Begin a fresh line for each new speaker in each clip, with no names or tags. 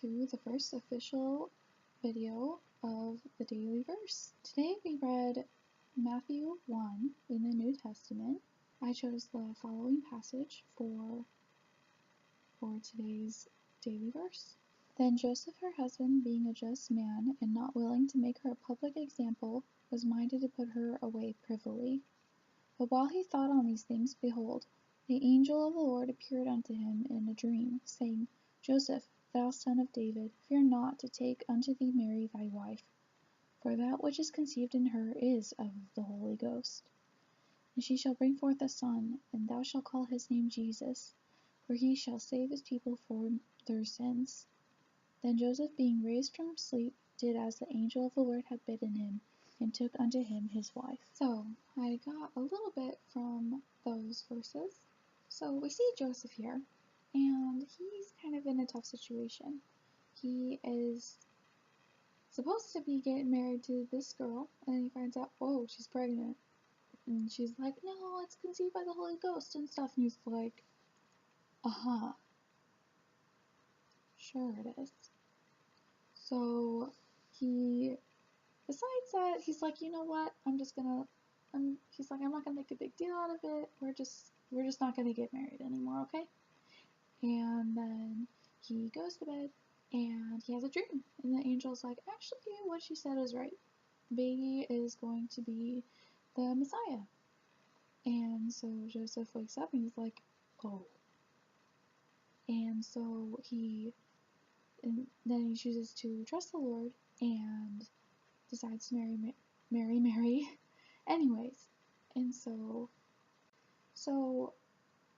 to the first official video of the daily verse. Today we read Matthew 1 in the New Testament. I chose the following passage for today's daily verse. Then Joseph, her husband, being a just man and not willing to make her a public example, was minded to put her away privily. But while he thought on these things, behold, the angel of the Lord appeared unto him in a dream, saying, Joseph, thou son of David, fear not to take unto thee Mary thy wife, for that which is conceived in her is of the Holy Ghost. And she shall bring forth a son, and thou shalt call his name Jesus, for he shall save his people from their sins. Then Joseph, being raised from sleep, did as the angel of the Lord had bidden him, and took unto him his wife. So, I got a little bit from those verses. So, we see Joseph here, and he's kind of in a tough situation. He is supposed to be getting married to this girl, and then he finds out, oh, she's pregnant. And she's like, no, it's conceived by the Holy Ghost and stuff. And he's like, sure it is. So he decides that he's like, you know what, he's like, I'm not gonna make a big deal out of it. We're just not gonna get married anymore, okay? And then he goes to bed and he has a dream. And the angel's like, actually, what she said is right. The baby is going to be the Messiah. And so Joseph wakes up and he's like, oh. And so then he chooses to trust the Lord and decides to marry Mary anyways. And so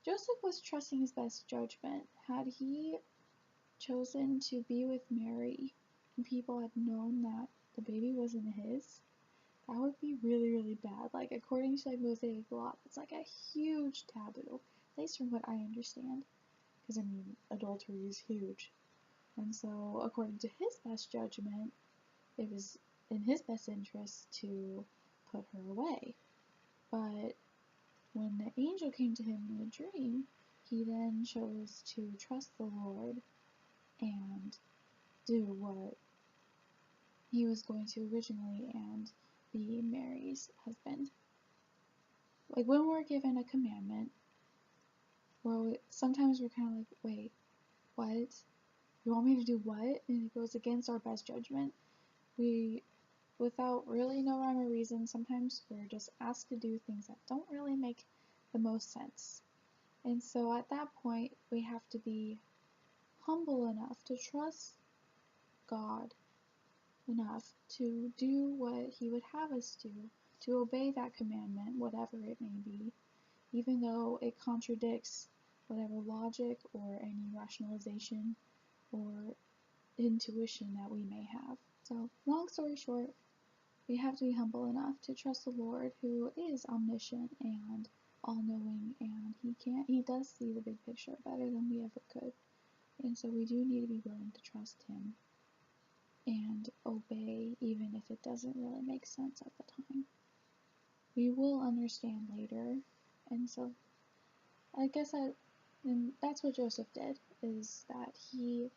Joseph was trusting his best judgment. Had he chosen to be with Mary and people had known that the baby wasn't his, that would be really, really bad. Like, according to Mosaic law, it's like a huge taboo, at least from what I understand. Because, adultery is huge. And so, according to his best judgment, it was in his best interest to put her away. But when the angel came to him in a dream, he then chose to trust the Lord and do what he was going to originally and be Mary's husband. Like, when we're given a commandment, sometimes we're kind of like, wait, what? You want me to do what? And it goes against our best judgment. Without really no rhyme or reason, sometimes we're just asked to do things that don't really make the most sense. And so at that point, we have to be humble enough to trust God enough to do what he would have us do, to obey that commandment, whatever it may be, even though it contradicts whatever logic or any rationalization or intuition that we may have. So, long story short, we have to be humble enough to trust the Lord, who is omniscient and all-knowing, and he does see the big picture better than we ever could. And so we do need to be willing to trust him and obey, even if it doesn't really make sense at the time. We will understand later, and so I guess and that's what Joseph did, is that he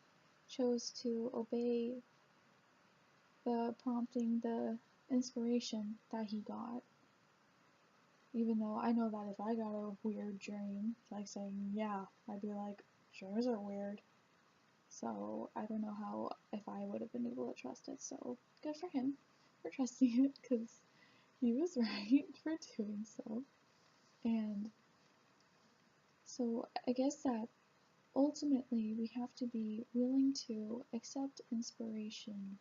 chose to obey the prompting, the inspiration that he got. Even though I know that if I got a weird dream, like saying, yeah, I'd be like, dreams are weird. So I don't know if I would have been able to trust it. So good for him for trusting it, because he was right for doing so. And so I guess that ultimately we have to be willing to accept inspiration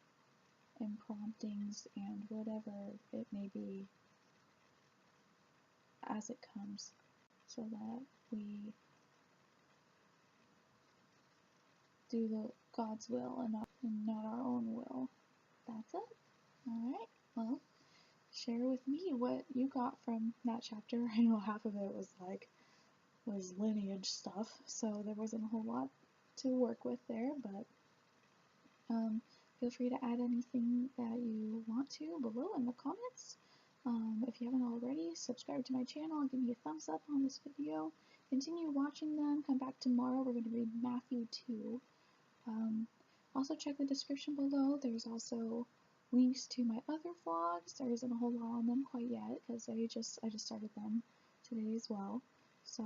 and promptings and whatever it may be as it comes, so that we do God's will and not our own will. That's it. Alright, well, share with me what you got from that chapter. I know half of it was lineage stuff, so there wasn't a whole lot to work with there, but feel free to add anything that you want to below in the comments. If you haven't already, subscribe to my channel, give me a thumbs up on this video, continue watching them, come back tomorrow, we're going to read Matthew 2. Also check the description below. There's also links to my other vlogs. There isn't a whole lot on them quite yet because I just started them today as well. So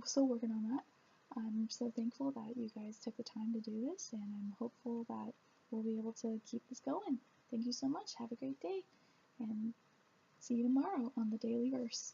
still working on that. I'm so thankful that you guys took the time to do this, and I'm hopeful that we'll be able to keep this going. Thank you so much. Have a great day, and see you tomorrow on the Daily Verse.